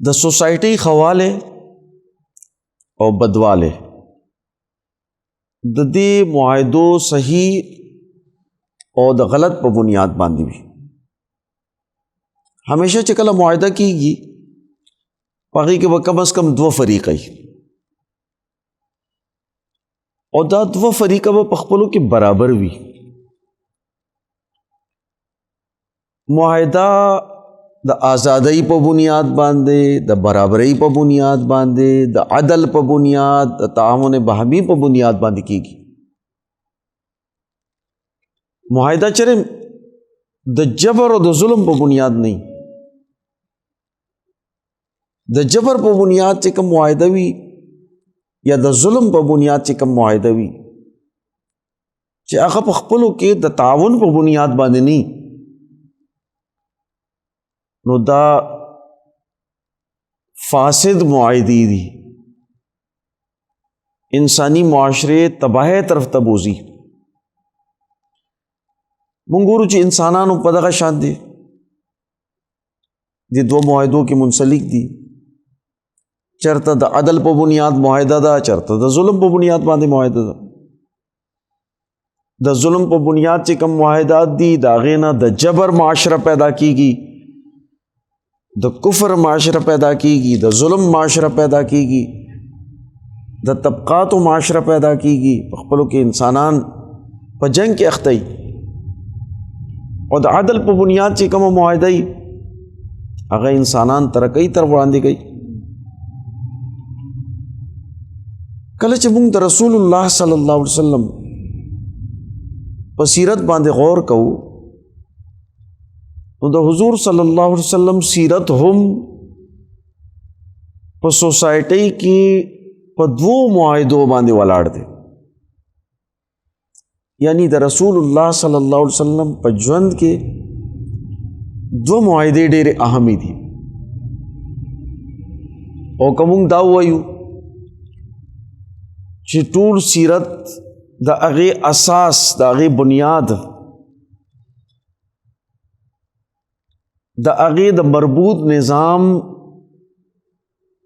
د society خواله او بدواله د دې معاهدو صحیح او د غلط په بنیاد باندې وي. همیشه چې کله معاهده کیږي پغې کې به کم از کم 2 فریق وي او دا 2 فریقه به په خپلو کې برابر وي. معاهده د آزادۍ په بنیاد باندې، د برابرۍ په بنیاد باندې، د عدل په بنیاد، د تعاون باهمي په بنیاد باندې کیږي. معاهده چېرې د جبر او د ظلم په بنیاد نه، د جبر په بنیاد چې کوم معاهده وي یا د ظلم په بنیاد چې کوم معاهده وي چې هغه په خپلو کې د تعاون په بنیاد باندې نه، نو دا فاسد معاهدی دي، انسانی معاشره تباہی طرف ته بوزي. مونږ ګورو چې انسانانو په دغه شان دي د 2 معاهدو کې منسلک دي، چرته د عدل په بنیاد معاهده ده، چرته د ظلم په بنیاد باندې معاهده ده. د ظلم په بنیاد چې کوم معاهدات دي د هغې نه د جبر معاشره پیدا کیږي، د کفر معاشره پیدا کیږي، د ظلم معاشره پیدا کیږي، د طبقاتو معاشره پیدا کیږي، په خپلو کې انسانان په جنگ کې اخته وي. او د عدل په بنیاد چې کومه معاهده وي هغه انسانان ترقۍ تر وړاندې کوي. کله چې موږ د رسول الله صلی الله علیه وسلم په سیرت باندې غور کوو نو د حضور صلی الله علیه وسلم سیرت هم په سوسایټۍ کې په 2 معاهدو باندې ولاړ دی. یعنی د رسول الله صلی الله علیه وسلم په ژوند کې 2 معاهدې ډېرې اهمې دي. او که موږ دا ووایو چې ټول سیرت د هغې اساس، د هغې بنیاد، د هغې د مربوط نظام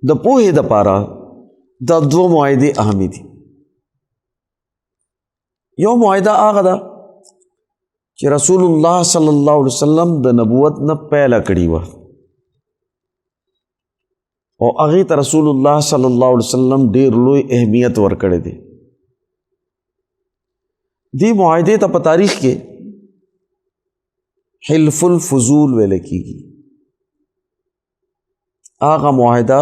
د پوهې دپاره دا 2 معاهدې اهمې دي. یو معاهده هغه ده چې رسول الله صلی الله علیه وسلم د نبوت نه پیله کړې وه او هغې ته رسول الله صلی الله علیه وسلم ډېر لوی اهمیت ورکړی دی. دې معاهدې ته په تاریخ کې حلف الفضول ویل کېږي. هغه معاهده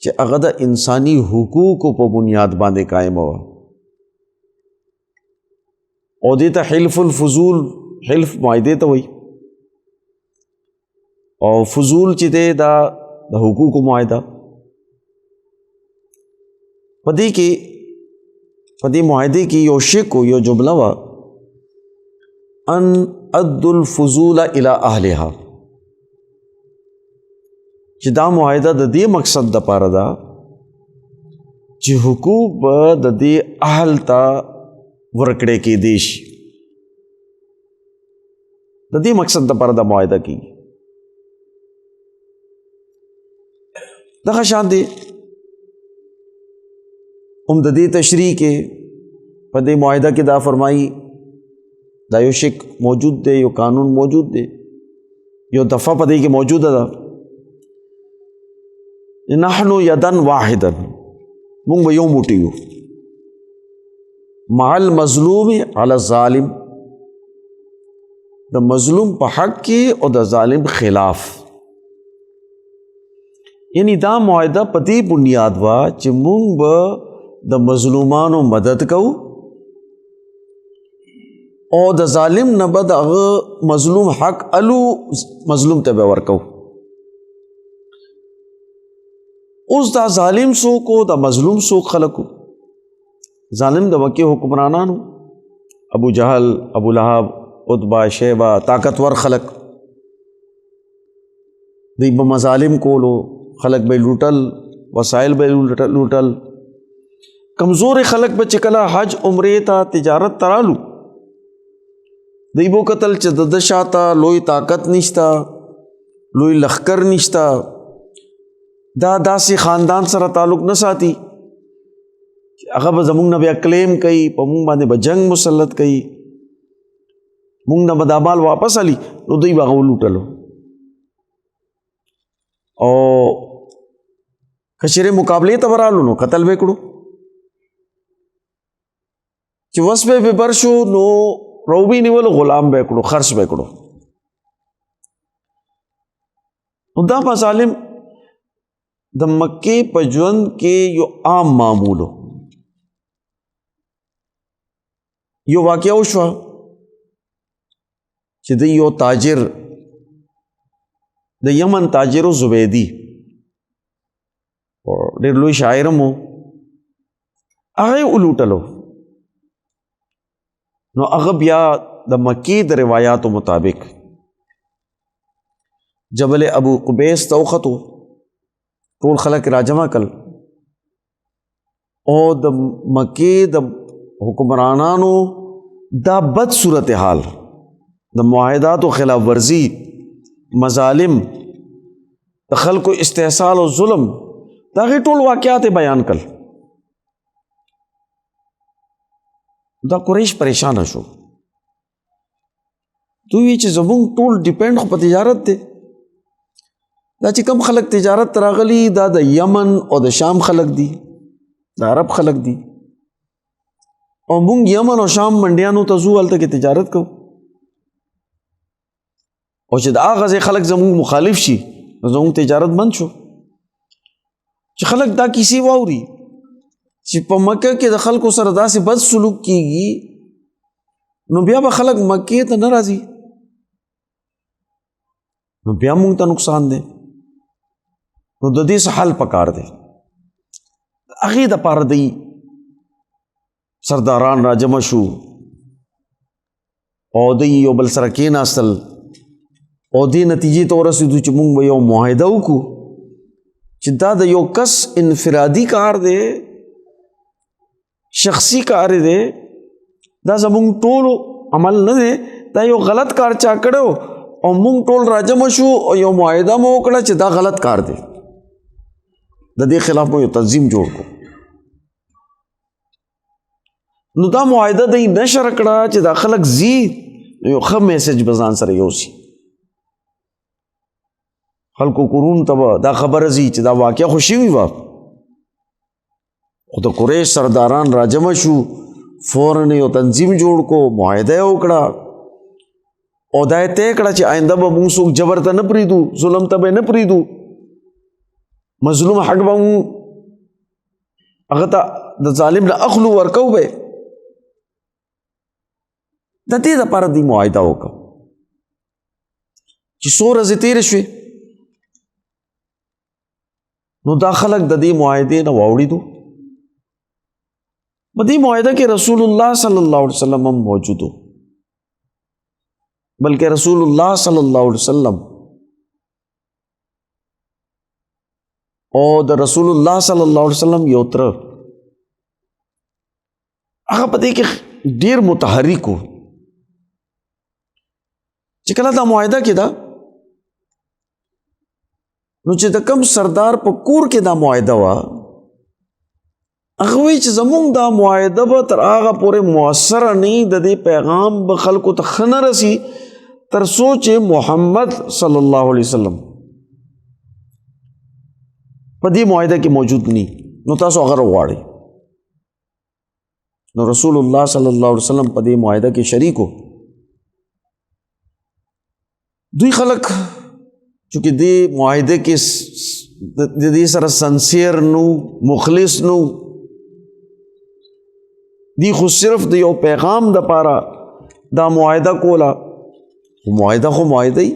چې هغه د انسانی حقوقو په بنیاد باندې قائم وه او دې ته حلف الفضول، حلف معاهدې ته وایي، او فضول چې دی دا د حقوقو معاهده. په دې معاهدې کې یو شک و، یو جمله وه، ان ادُّ الفضول الى اهلها، چې دا معاهده د دې مقصد دپاره ده چې حقوق به د دې اهل ته ورکړې کېدی شي. د دې مقصد دپاره دا معاهده کېږي. دغه شان دی هم د دې تشریح کې په دې معاهده کې دا فرمایي، دا یو شک موجود دی، یو قانون موجود دی، یو دفعه په دې کې موجوده ده، نحنو یدن واحدا، مونږ به یو موټی یو، مع المظلوم علی الظالم، د مظلوم په حق کې او د ظالم خلاف. یعنی دا معاهده په دې بنیاد وا چې مونږ به د مظلومانو مدد کوو او د ظالم نه به د هغه مظلوم حق الو مظلوم ته به ورکوو. اوس دا ظالم څوک و، دا مظلوم څوک خلک و؟ ظالم د مکې حکمرانانو، ابو جہل، ابو لہب، عتبہ، شیبہ، طاقتور خلق، دی به مظالم کولو، خلق به لوټل، وسایل به لوټل. کمزور خلق به چې کله حج عمرې ته تجارت ترالو، دی به کتل چې د شاته لوی طاقت نشتا، لوی لخکر نشتا، دا داسې خاندان سره تعلق نه ساتي هغه به زمونږ نه بیا کلیم کوي په مونږ باندې به جنگ مسلط کوي مونږ نه به دا مال واپس علي نو دوی به هغه ولوټلو او که چېرې مقابلې ته به رالو نو قتل به یې کړو چې وس به یې بر شو نو روبي نیولو غلام به یې کړو خرڅ به یې کړو نو دا مظالم د مکې په ژوند کې یو عام معمولو یو واقعه وشوه چې د یو تاجر د یمن تاجر زبیدی ډېر لوی شاعر هم و هغه یې ولوټلو نو هغه بیا د مکې د روایاتو مطابق جبل ابو قبیس ته وختو ټول خلک راجمع کړل او د مکې د حکمرانانو دا بد صورتحال د معاهداتو خلاف ورزی مظالم د خلکو استحصال او ظلم دا غي ټول واقعات بیان کړل دا قریش پریشان شو دوی چې زمونږ ټول ډیپینډ خو په تجارت دی دا چې کم خلک تجارت راغلی دا د یمن او د شام خلک دي د عرب خلک دي او مونږ یمن او شام منډیانو ته ځو هلته کې تجارت کوو او چې د هغه ځای خلک زمونږ مخالف شي نو زمونږ تجارت بند شو چې خلک دا کیسې واوري چې په مکه کې د خلکو سره داسې بد سلوک کیږي نو بیا به خلک مکې ته نه راځي نو بیا مونږ ته نقصان دی نو د دې څه حل پکار دی هغې دپاره دی سرداران راجمع شو او دی یو بل سره کېناستل او دې نتیجې ته ورسېدو چې مونږ به یو معاهده وکړو چې دا د یو کس انفرادي کار دی شخصي کار دی دا زمونږ ټولو عمل نه دی دا یو غلط کار چا کړو او مونږ ټول راجمع شو او یو معاهده مو وکړه چې دا غلط کار دی د دې خلاف مو یو تنظیم جوړ کړو نو دا معاهده دی نشر کړه چې دا خلک زی یو ښه میسج به ځان سره یوسي خلکو کورونو ته به دا خبره ځي چې دا واقعه خو شوې وه خو د قریش سرداران راجمع شو فوراً یو تنظیم جوړ کو معاهده یې وکړه او دا یې طے کړه چې آینده به مونږ څوک جبر ته نه پرېږدو ظلم ته به نه پرېږدو مظلوم حق به مونږ هغه ته د ظالم نه اخلو ورکو به د دې دپاره دوی معاهده وکړه چې څو ورځې تېرې شوې نو دا خلک د دې معاهدې نه واوړېدو په دې معاهده کې رسول الله صلی الله علیه وسلم هم موجود و بلکې رسول الله صلی الله علیه وسلم او د رسول الله صلی الله علیه وسلم یو تره هغه په دې کې ډېر متحرک و چې کله دا معاهده کې ده نو چې د کم سردار په کور کې دا معاهده وه هغه وایي چې زمونږ دا معاهده به تر هغه پورې مؤثره نه د دې پیغام به خلکو ته ښه نه رسي تر څو چې محمد صلی الله علیه وسلم په دې معاهده کې موجود نه نو تاسو هغه راغواړئ نو رسول الله صلی الله علیه وسلم په دې معاهده کې شریک و دوی خلک چونکه دې معاهده کې د دې سره سنسیر نو مخلص نو دی خو صرف د یو پیغام د پاره دا معاهده کولا معاهده خو معاهده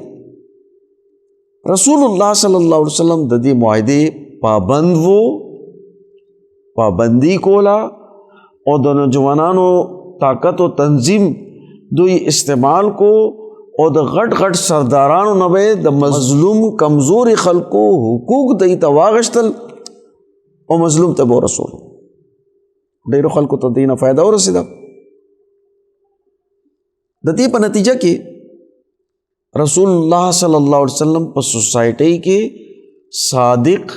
رسول الله صلی الله علیه وسلم د دې معاهده پابند وو پابندی کولا او د نوجوانانو طاقت او تنظیم دوی استعمال کو او د غټ غټ سردارانو نه به د مظلوم کمزوري خلکو حقوق دی ته واغشتل او مظلوم ته ورسول ډیرو خلکو ته دینه فائدہ ورسېده د دې په نتیجه کې رسول الله صلی الله علیه وسلم په سوسایټي کې صادق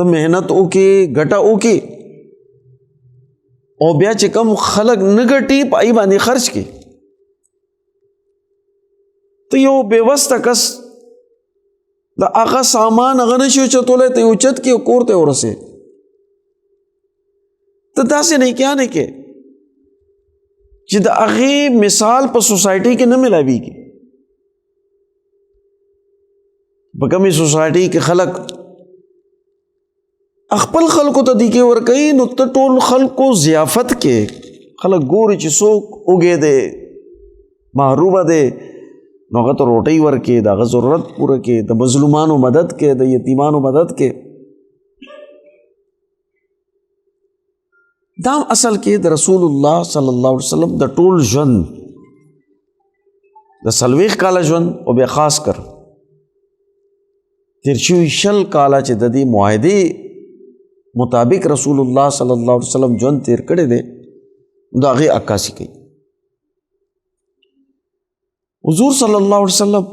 ته مهنت وکې ګټه وکې او بیا چې کم خلق نه ګټي پای باندې خرچ کې ته یو بېوسته کس د هغه سامان هغه نشي اوچتولی ته یې اوچت کې کور ته ورسې ته داسې نه کیا نه کې چې د هغې مثال په سوسایټي کې نه ملاویږي په کومې سوسایټي کې خلق خپل خلکو ته دیکې ورکوي نو ته ټول خلکو ضیافت کې خلک ګوري چې څوک اوږې دی محرومه دی نو هغه ته روټۍ ورکې د هغه ضرورت پوره کې د مظلومانو مدد کې د یتیمانو مدد کې دا اصل کې د رسول الله صلی الله علیه وسلم د ټول ژوند د 40 کاله ژوند او بیا خاص کر تیر شوي 60 کاله چې د دې معاهدې مطابق رسول الله صلی الله علیه وسلم ژوند تیر کړی دی د هغې عکاسي کوي حضور صلی الله علیه وسلم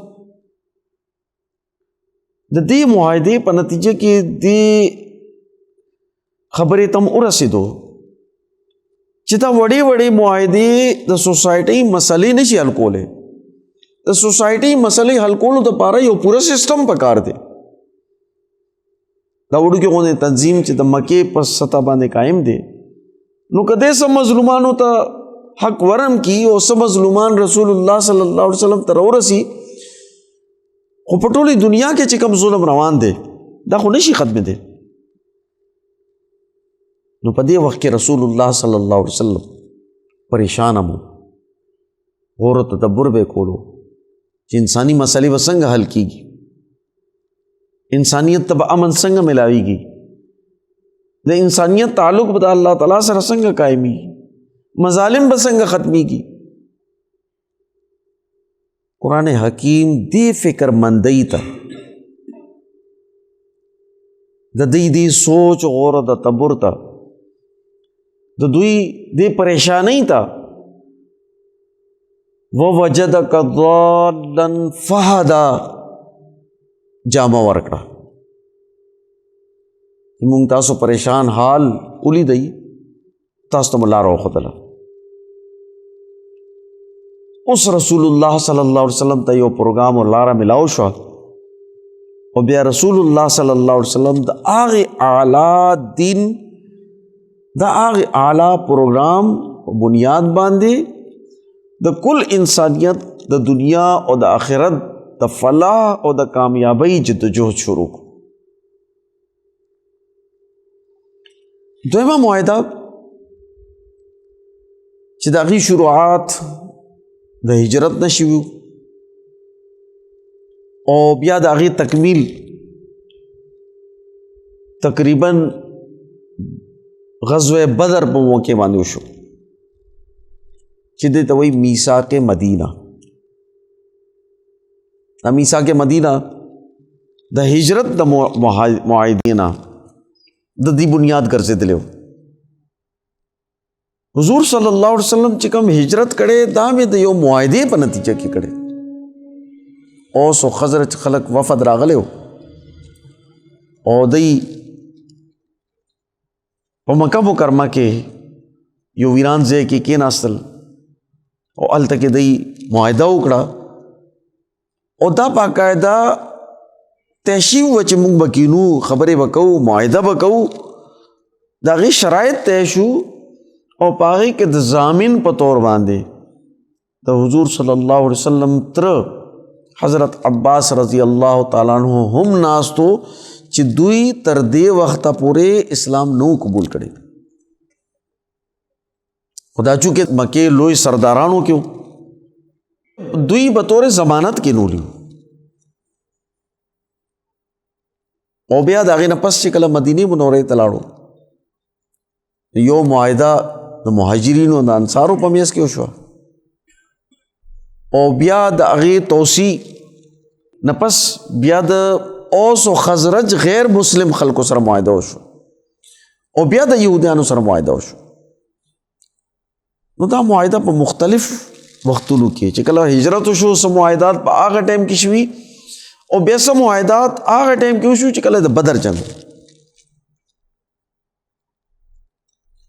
د دې معاهدې په نتیجه کې دې خبرې تم ورسېدو چې دا وړې وړې معاهدې د سوسایټۍ مسلې نشي حل کولی د سوسایټۍ مسلې حل کولو دپاره یو پوره سسټم پکار دی دا وړوکې غوندې تنظیم چې د مکې په سطح باندې قایم دی نو که دې څه مظلومانو ته حق ورم کی او څه مظلومان رسول الله صلی الله علیه وسلم ته راورسي خو په ټولې دنیا کې چې کوم ظلم روان دی دا خو نشي ختم دی نو په دې وخت کې رسول الله صلی الله علیه وسلم پریشان مو غور او تدبر به کولو چې انساني مسلې به څنګه حل کیږي انسانیت ته به امن څنګه ملاویږي د انسانیت تعلق به د الله تعالی سره څنګه قایمي مظالم به څنګه ختميږي قرآن حکیم دې فکر مندۍ ته د دې سوچ غور او تدبر ته د دوی دې پریشانی ته ووجدک ضالا فهدا جامه ورکړه مونږ تاسو پریشان حال ولیدئ تاسو ته لاره وښودله اوس رسول الله صلی الله علیه وسلم ته یو پروګرام او لاره ملاو شو او بیا رسول الله صلی الله علیه وسلم د هغې اعلی دین د هغې اعلی پروګرام بنیاد باندې د کل انسانیت د دنیا او د آخرت د فلاح او د کامیابی جدوجہد شروع کو دویمه معاهده چې د هغې شروعات د هجرت نه شوي او بیا د هغې تکمیل تقریبا غزوه بدر په موقع باندې وشو چې دې ته وایي میثاق مدینه دا میثاق مدینه د هجرت د معاهدې نه د دې بنیاد ګرځېدلی و حضور صلی الله علیه وسلم چې کوم هجرت کړي دا مې د یو معاهدې په نتیجه کې کړي اوس او خزرج خلق وفد راغلی و او دوی په مکه مکرمه کې یو ویران ځای کې کېناستل او هلته کې دوی معاهده وکړه او دا باقاعده طے شوي وه چې موږ به کینو خبرې به کوو معاهده به کوو د هغې شرایط طے شو او په هغې کې د ضامن په طور باندې د حضور صلی الله علیه وسلم تره حضرت عباس رضی الله تعالی عنہ هم ناستو چې دوی تر دې وخته پورې اسلام نو قبول کړي خدا چونکې مکې لوی سردارانو کې دوی بطور ضمانت کې نولیو او بیا د هغې نه پس چې کله مدینې منورې ته لاړو یو معاهده د مهاجرینو د انصارو په میس کې وشوه او بیا د هغې توسیع نه پس بیا د اوس او خزرج غیر مسلم خلکو سره معاهده وشو او بیا د یهودیانو سره معاهده وشو نو دا معاهده په مختلف وختونو کې چې کله هجرت وشو څه معاهدات په هغه ټایم کې شوي او بیا څه معاهدات هغه ټایم کې وشو چې کله د بدر جنګ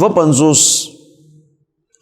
250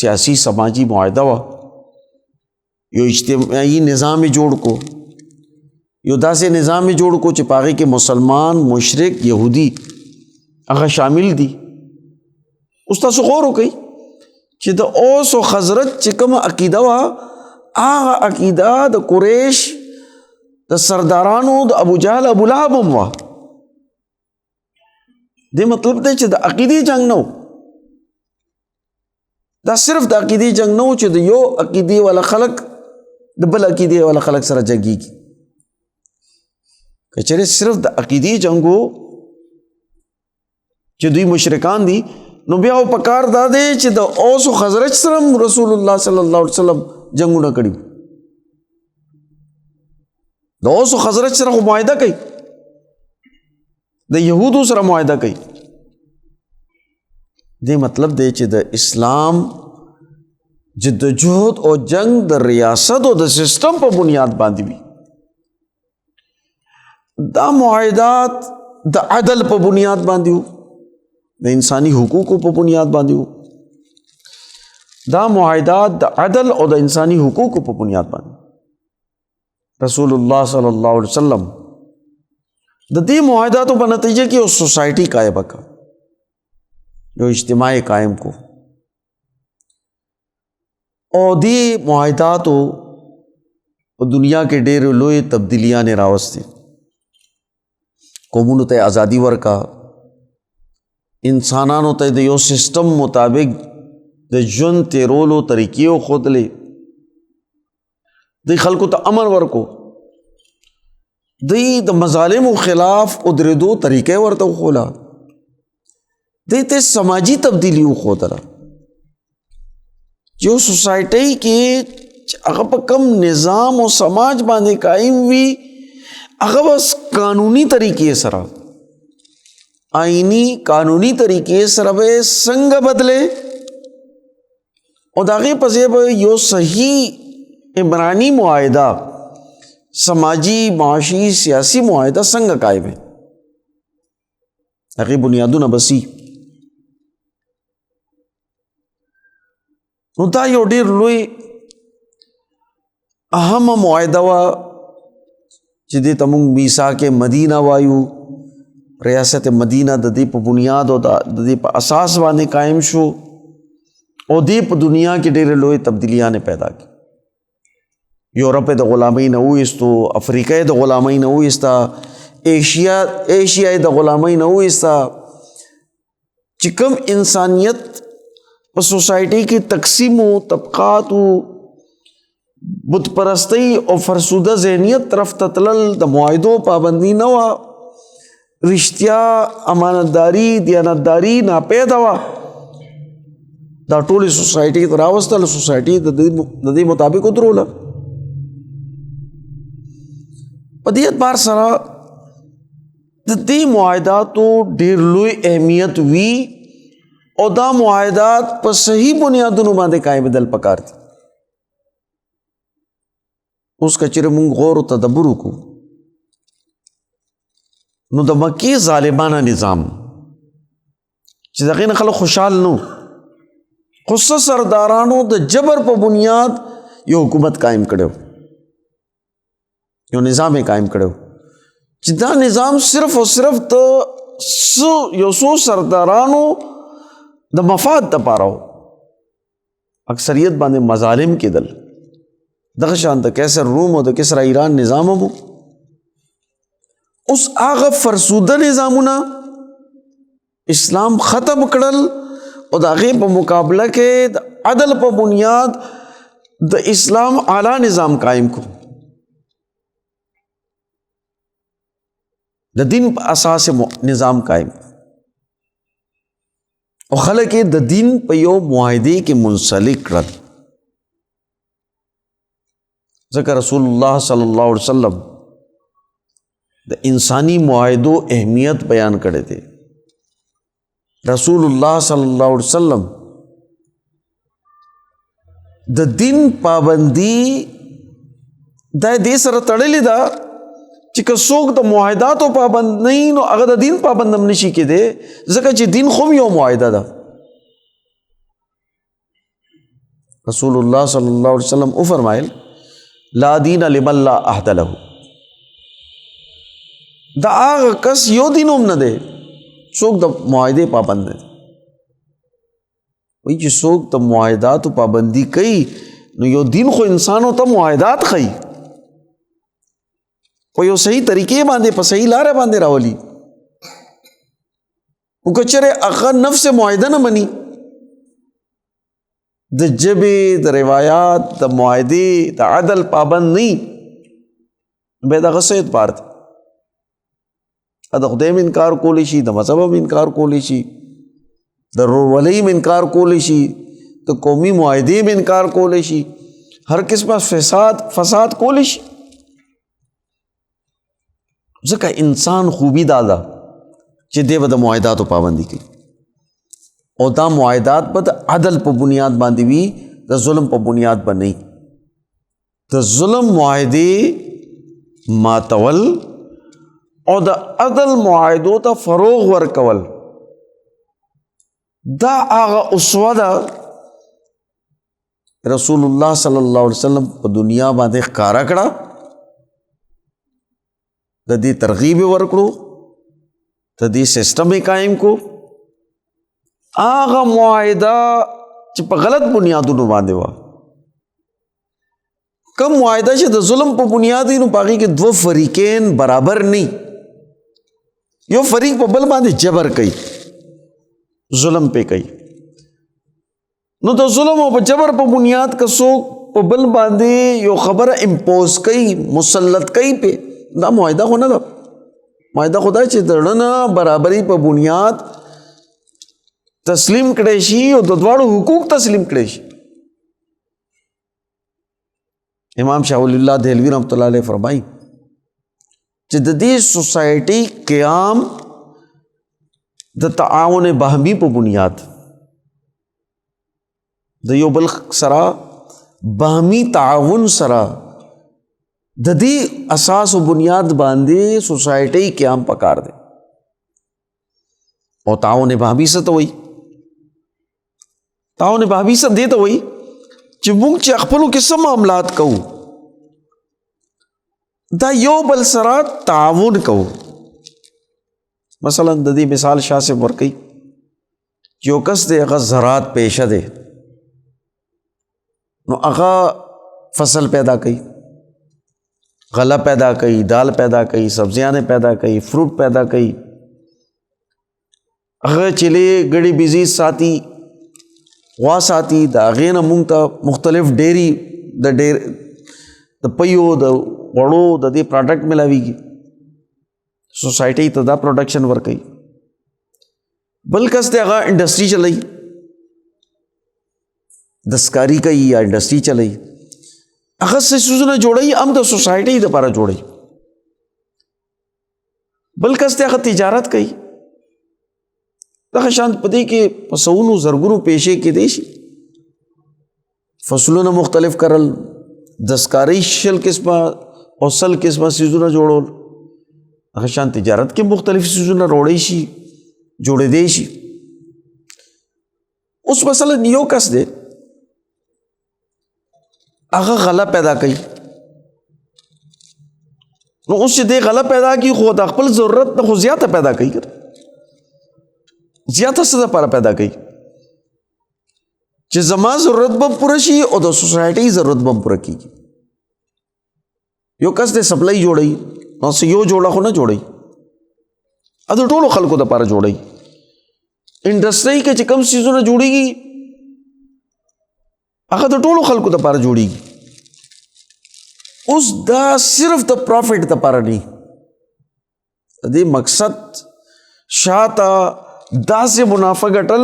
سیاسی سماجی معاهده وه، یو اجتماعي نظام یې جوړ کو، یو داسې نظام یې جوړ کو چې په هغې کې مسلمان، مشرک، یهودي هغه شامل دي. اوس تاسو غور وکئ چې د اوس او خزرج چې کومه عقیده وه هغه عقیده د قریش د سردارانو د ابو جهل ابو لهب هم وه. دې مطلب دی چې د عقیدې جنگ نه و، دا صرف د عقیدې جنگ نه و چې د یو عقیدې والا خلک د بل عقیدې والا خلک سره جنګېږي. که چېرې صرف د عقیدې جنګ و چې دوی مشرکان دي، نو بیا په کار دا دی چې د اوس او خزرج سره رسول الله صلی الله علیه وسلم جنګونه کړي. د اوس او خزرج سره خو معاهده کوي، د یهودو سره معاهده کوي. دې مطلب دی چې د اسلام جدوجہد او جنگ د ریاست او د سسٹم په بنیاد باندې وي. دا معاهدات د عدل په بنیاد باندې وو، د انسانی حقوقو په بنیاد باندې وو. دا معاهدات د عدل او د انسانی حقوقو په بنیاد باندې رسول الله صلی الله علیه وسلم د دې معاهداتو په نتیجه کې یو سوسایټي قائم کړه، یو اجتماع قائم کو، او دې معاهداتو په دنیا کې ډېر لوی تبدیلیاں راوستي. قومونو ته ازادي ورکا، انسانانو ته د یو سسٹم مطابق د ژوند تیرولو طریقې وښودلې، دوی خلکو ته امن ورکو، دوی د مظالمو خلاف ودرېدو طریقې ورته وښوله، دوی ته سماجی تبدیلی وښودله. یو سوسایټۍ کې هغه په کم نظام او سماج باندې قائم وي، هغه بس قانوني طریقې سره، آئینی قانونی طریقې سره به څنګه بدلے او د هغې په ځای به یو صحیح عمرانی معاهده، سماجی، معاشي، سیاسی معاهده څنګه قائم ہے، هغې بنیادونه بسی. نو دا یو ډېر لوی اهمه معاهده وه چې دې ته موږ میثاق مدینه وایو. ریاست مدینه د دې په بنیاد او د دې په اساس باندې قائم شو او دې په دنیا کې ډېرې لوی تبدیلیاں پیدا کړي. یورپ د غلامۍ نه وایستو، افریقا د غلامۍ نه وایسته، ایشیا د غلامۍ نه وایسته. چې کوم انسانیت په سوسایټۍ کې تقسیم و، طبقات و، بت پرستی او فرسوده ذهنیت طرف ته تلل، د معاهدو پابندي نه وه، رښتیا، امانتداري، دیانتداري ناپیده وه. دا ټولې سوسایټۍ ته راوستله، سوسایټي د دې مطابق ودروله. په دې اعتبار سره د دې معاهداتو ډېر لوی اهمیت وي او دا معاهدات په صحیح بنیادونو باندې قائمېدل پکار دي. اوس که چېرې موږ غور او تدبر وکړو نو د مکې ظالمانه نظام چې د هغې نه خلک خوشحال نه وو، خو څه سردارانو د جبر په بنیاد یو حکومت قائم کړی و، یو نظام یې قائم کړی و چې دا نظام صرف او صرف د یو څو سردارانو د مفاد دپاره و. اکثریت باندې مظالم کېدل. دغه شان د کیسر روم او د کسرا ایران نظام هم. اوس هغه فرسوده نظامونه اسلام ختم کړل او د هغې په مقابله کې د عدل په بنیاد د اسلام اعلی نظام قائم کو، د دین په اساس نظام قائم، او خلک یې د دین په یو معاهدې کې منسلک کړل. ځکه رسول الله صلی الله علیه وسلم د انسانی معاهدو اهمیت بیان کړی دی. رسول الله صلی الله علیه وسلم د دین پابندی دا دې سره تړلې ده چې که څوک د معاهداتو پابند نه وي نو هغه د دین پابند هم نشي کېدی، ځکه چې دین خو یو معاهده ده. رسول الله صلی الله علیه وسلم او فرمایل لا دین لمن لا عهد له، دا هغه کس یو دین هم نه دی څوک د معاهدې پابند دی. وایي چې څوک د معاهداتو پابندي کوي نو یو دین خو انسانو ته معاهدات ښیي، په یو صحیح طریقې باندې په صحیح لارې باندې راولي. او که چېرې هغه نفس معاهده نه مني، د ژبې د روایات د معاهدې د عدل پابند نه وي، بیا د هغه څه اعتبار دی؟ د خدای هم انکار کولی شي، د مذهب هم انکار کولی شي، د ورورولۍ هم انکار کولی شي، د قومي معاهدې هم انکار کولی شي، هر قسمه فساد کولی شي. ځکه انسان خوبي دا ده چې دی به د معاهداتو پابندي کوي، او دا معاهدات به د عدل په بنیاد باندې وي، د ظلم په بنیاد به نه وي. د ظلم معاهدې ماتول او د عدل معاهدو ته فروغ ورکول، دا هغه اسوه ده رسول الله صلی الله علیه وسلم په دنیا باندې ښکارا کړه، د دې ترغیب ورکړو، د دې سسټم قائم کو. هغه معاهده چې په غلط بنیادونو باندې وه، کم معاهده چې د ظلم په بنیاد وي نو په هغې کې دوه فریقین برابر نه، یو فریق په بل باندې جبر کوي، ظلم پې کوي. نو د ظلم او په جبر په بنیاد که څوک په بل باندې یو خبره امپوز کوي، مسلط کوي پې، دا معاهده خو نه ده. معاهده خو دا چې د رڼه برابري په بنیاد تسلیم کړی شي او د دواړو حقوق تسلیم کړی شي. امام شاه ولی الله دهلوي رحمت الله علیه فرمایي چې د دې سوسایټي قیام د تعاون باهمي په بنیاد، د یو بل سره باهمي تعاون سره، د دې اساس او بنیاد باندې سوسایټي قیام پکار دی. او تعاون باهمي څه ته وایي؟ تعاون باهمي څه دې ته وایي چې موږ چې خپلو کې څه معاملات کوو، دا یو بل سره تعاون کوو. مثلا د دې مثال شاه صاحب ورکوي، یو کس دی هغه زراعت پیشه دی، نو هغه فصل پیدا کوي، غله پیدا کوي، دال پیدا کوي، سبزیانې پیدا کوي، فروٹ پیدا کوي، هغه چلے ګړي بيزي ساتي، غوا ساتي، د هغې نه موږ ته مختلف ډیری د پیو د غوړو د دې پروډکټ ملاویږي، سوسایټي ته دا پروډکشن ورکوي. بل کس دی هغه انډسټري چلوي، دستکاري کوي یا انډسټري چلوي، هغه څه څیزونه جوړوي هم د سوسایټۍ دپاره جوړوي. بل کس دی هغه تجارت کوي. دغه شان په دې کې په سوونو زرګونو پیشې کېدی شي، فصلونه مختلف کرل، دستکارۍ 60 قسمه او 100 قسمه څیزونه جوړول، هغه شان تجارت کې مختلف څیزونه روړی شي، جوړېدی شي. اوس مثلا یو کس دی هغه غله پیدا کوي، نو اوس چې دی غله پیدا کوي خو د خپل ضرورت نه خو زیاته پیدا کوي، زیاته څه دپاره پیدا کوي چې زما ضرورت به پوره شي او د سوسایټۍ ضرورت به پوره کېږي. یو کس دی سپلای جوړوي، نو څه یو جوړه خو نه جوړوي، د ټولو خلکو دپاره جوړوي. انډسټرۍ کې چې کوم څیزونه جوړېږي هغه د ټولو خلکو دپاره جوړېږي. اوس دا صرف د پروفیټ دپاره نه، د دې مقصد شاته داسې منافع ګټل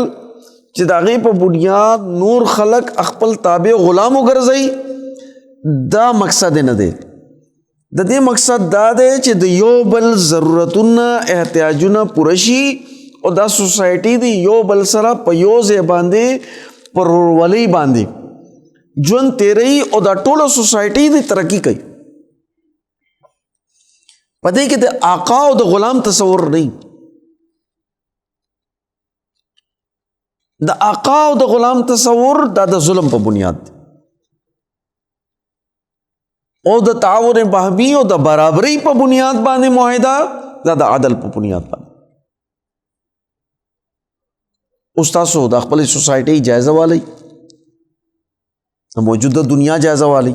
چې د هغې په بنیاد نور خلک خپل تابع غلام وګرځوي، دا مقصد نه دی. د دې مقصد دا دی چې د یو بل ضرورتونه احتیاجونه پوره شي او دا سوسایټي د یو بل سره په یو ځای باندې په ورورولۍ باندې ژوند تیروي او دا ټوله سوسایټي د ترقي کوي. په دې کې د آقا او د غلام تصور نه. د آقا او د غلام تصور دا د ظلم په بنیاد دی او د تعاون بهمی او د برابرۍ په بنیاد باندې معاهده دا د عدل په بنیاد باندې. اوس تاسو د خپل سوسایټي جایزه والی د موجوده دنیا جایزه والی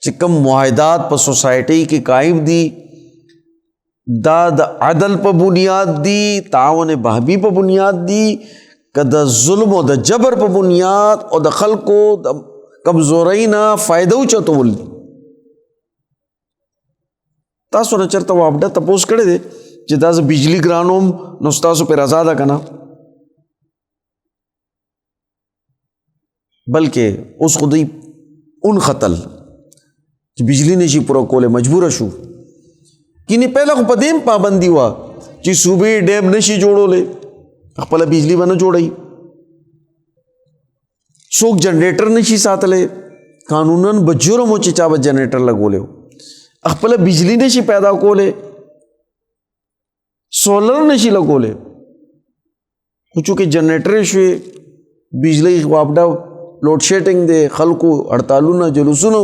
چې کوم معاهدات په سوسایټي کې قائم دي دا د عدل په بنیاد دي، تعاون بهمی په بنیاد دي، که د ظلم او د جبر په بنیاد او د خلکو د کمزورۍ نه فائدہ اوچتول دي. تاسو نه چېرته واپډه تپوس کړی دی چې دا زه بجلی ګرانوم نو ستاسو پرې رضا ده که نه؟ بلکې اوس خو دوی اون خطل چې بجلی نشي پوره کولی مجبوره شو. کینی پہله خو په دې پابندي وه چې صوبې ډیم نشي جوړولی، خپله بجلی به نه جوړوي، څوک جنریټر نشي ساتلی، قانوناً به جرم و چې چا به جنریټر لګولی و، خپله بجلی نشي پیدا کولی، سولر نشي لګولی، خو چونکې جنریټر شوې بجلی واپډه لوډ شیډنګ دی، خلکو هړتالونه جلوسونه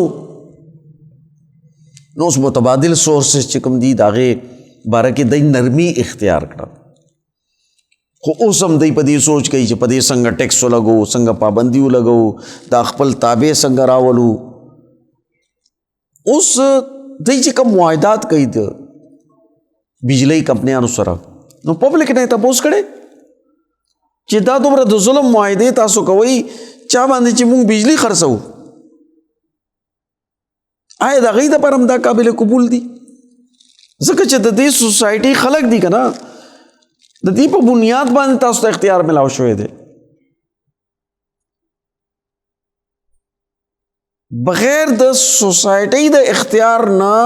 نو اوس متبادل سورسز چې کوم دي د هغې باره کې دی نرمي اختیار کړه. خو اوس هم دی په دې سوچ کوي چې په دې څنګه ټیکس ولګو، څنګه پابندي ولګو، دا خپل تابع څنګه راولو. اوس دی چې کوم معاهدات کوي د بجلی کمپنیانو سره نو پبلک نه تپوس کړی چې دا دومره د ظلم معاهدې تاسو کوئ چا باندې چې موږ بجلی خرڅوو، آیا د هغوی دپاره هم دا قابل قبول دي؟ ځکه چې د دې سوسایټي خلک دي که نه، د دې په بنیاد باندې تاسو ته اختیار ملاو شوی دی. بغیر د سوسایټي د اختیار نه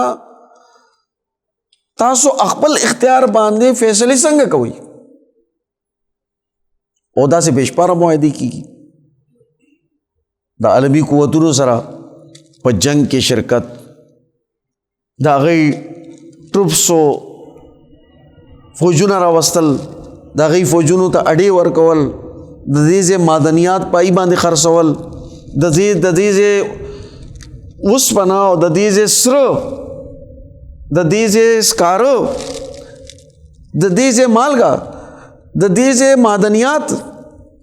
تاسو خپل اختیار باندې فیصلې څنګه کوئ؟ او داسې بېشماره معاهدې کېږي د عالمي قوتونو سره په جنگ کې شرکت، د هغوی ټروپسو فوجونه راوستل، د هغوی فوجونو ته اډې ورکول، د دې ځای معدنیات پای باندې خرڅول، د دې ځای اوسپنه او د دې ځای سره، د دې ځای سکاره، د دې ځای مالګه، د دې ځای معدنیات،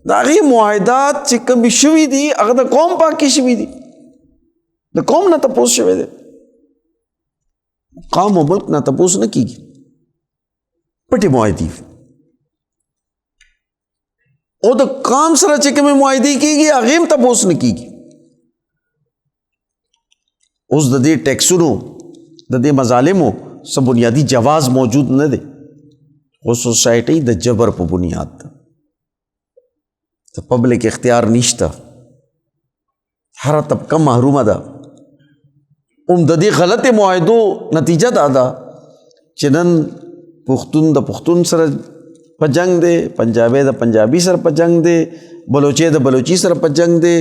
د هغې معاهدات چې کوم شوي دي هغه د قوم پاک کې شوي دي، د قوم نه تپوس شوی دی. قوم او ملک نه تپوس نه کېږي، پټې معاهدې او د قوم سره چې کومې معاهدې کېږي هغې هم تپوس نه کېږي. اوس د دې ټیکسونو د دې مظالمو څه بنیادي جواز موجود نه دی، خو سوسایټي د جبر په بنیاد ده، د پبلک اختیار نشته، هره طبقه محرومه ده. د دې غلط معاهدو نتیجه دا ده چې نن پښتون د پښتون سره په جنگ دی، پنجابی د پنجابي سره په جنگ دی، بلوچي د بلوچي سره په جنگ دی،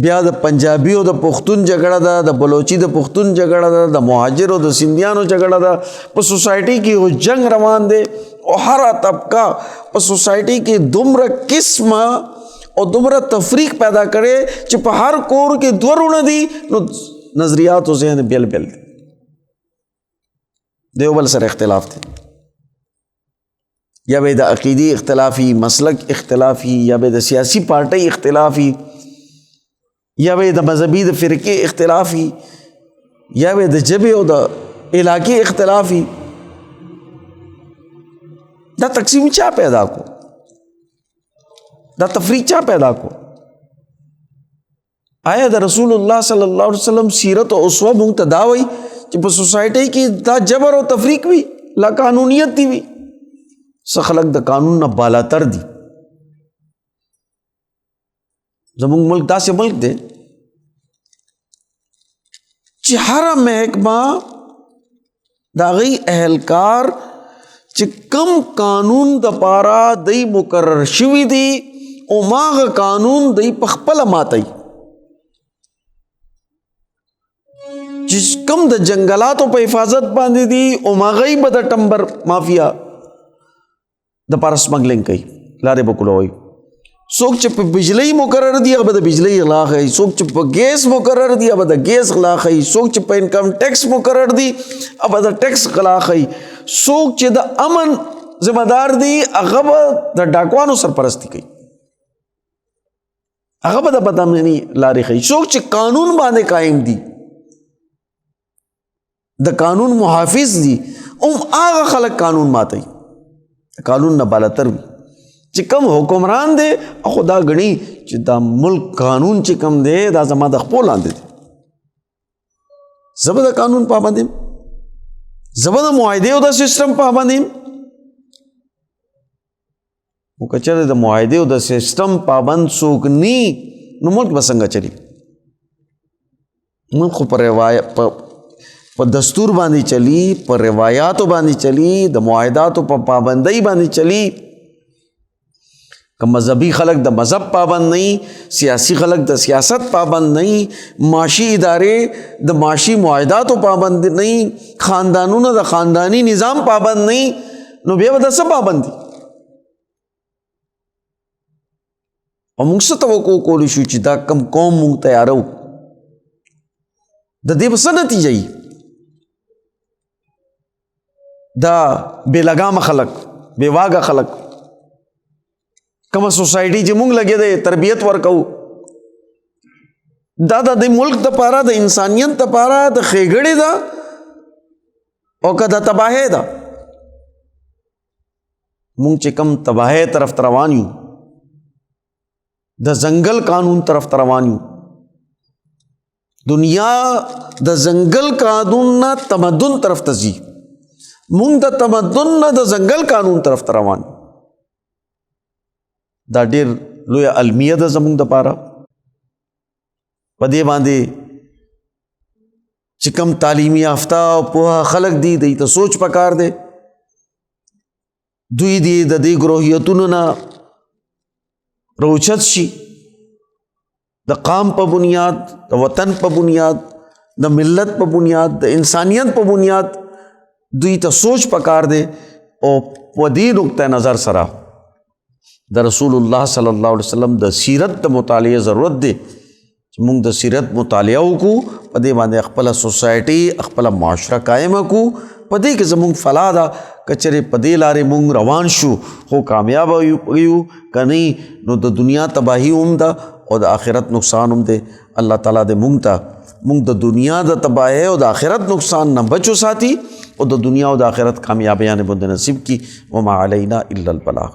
بیا د پنجابي او د پښتون جګړه ده، د بلوچي د پښتون جګړه ده، د مهاجر او د سندیانو جګړه ده. په سوسایټي کې یو جنگ روان دی او هره طبقه په سوسایټي کې دومره قسمه او دومره تفریق پیدا کړي چې په هر کور کې دوه وروڼه دي نو نظریات او ذهن بیل بیل دي، د یو بل سره اختلاف دی، یا به د عقیدی اختلافی، مسلک اختلافی، یا به د سیاسی پارٹی اختلافی، یا به د مذہبی د فرقے اختلافی، یا به د جبه او د علاقے اختلافی. دا تقسیم چا پیدا کو؟ دا تفریق چا پیدا کو؟ آیا د رسول الله صلی الله علیه وسلم سیرت او اسوه مونږ ته دا وایي چې په سوسایټي کې دا جبر او تفریق وي، لا قانونیت دی وي؟ څه خلک د قانون نه بالاتر دي. زمونږ ملک داسې ملک دی چې هره محکمه د هغې اهلکار چې کم قانون دپاره دی مقرر شوي دي هماغه قانون دی په خپله ماتوي. چې کم د جنګلاتو په حفاظت باندې دي هماغه به د ټمبر مافیا د پاره سمګلینګ کوي، لارې به کولوئ. څوک چې په بجلی مقرر دي هغه به د بجلی غلا ښیي، څوک چې په ګیس مقرر دي هغه به د ګیس غلا ښیي، څوک چې په انکم ټیکس مقرر دي هغه به د ټیکس غلا ښیي، څوک چې د امن ذمہ دار دي هغه به د ډاکوانو سرپرستی کوي، هغه به د بدامنۍ لارې ښیي، څوک چې قانون باندې قائم دي د قانون محافظ دي هغه خلک قانون ماتوي، قانون نه بالاتر وي. چې کم حکمران دی خو دا غني چې دا ملک قانون چې کم دی دا زما د خپل لاندې دی، زه به د قانون پابند یم، زه به د معاهدې او د سسټم پابند یم. خو که چېرې د معاهدې او د سسټم پابند څوک نی نو ملک به څنګه چلی؟ ملک خو په دستور باندې چلی، په روایاتو باندې چلی، د معاهداتو په پابندۍ باندې چلی. که مذہبی خلق د مذہب پابند نہیں، سیاسی خلق د سیاست پابند نہیں، معاشی ادارے د معاشی معاہداتو پابند نہیں، خاندانونو د خاندانی نظام پابند نہیں، نو بیا به د څه پابند دي؟ او موږ څه توقع کولی شو چې دا کم قوم موږ تیارو د دې به څه نتیجه وي؟ دا بې لګامه خلق، بې واګه خلق، کومه سوسایټي چې موږ لګې دی تربیت ورکو، دا د ملک دپاره د انسانیت دپاره د ښېګړې ده او که د تباهۍ ده؟ موږ چې کم تباهۍ طرف ته روان یو، د ځنګل قانون طرف ته روان یو، دنیا د ځنګل قانون نه تمدن طرف ته ځي، موږ د تمدن نه د ځنګل قانون طرف ته روان یو. دا ډیر لویه المیه ده زموږ دپاره. په دې باندې چې کم تعلیمي یافته او پوهه خلک دي دوی ته سوچ پکار دی، دوی دې د دې ګروهیتونو نه راوچت شي، د قام په بنیاد، د وطن په بنیاد، د ملت په بنیاد، د انسانیت په بنیاد دوی ته سوچ پکار دی. او په دې نقطه نظر سره د رسول الله صلی الله علیه وسلم د سیرت د مطالعه ضرورت دی چې موږ د سیرت مطالعه وکړو، په دې باندې خپله سوسایټي خپله معاشره قایمه کړو. په دې کې زموږ فلاح ده، که چېرې په دې لارې موږ روان شو خو کامیابه یو، که نه نو د دنیا تباهي هم ده او د آخرت نقصان هم دی. الله تعالیٰ دې موږ د دنیا د تباهۍ او د آخرت نقصان نه بچو ساتي او د دنیا او د آخرت کامیابیانې باندې نصیب کی. وما علینا الا البلاغ.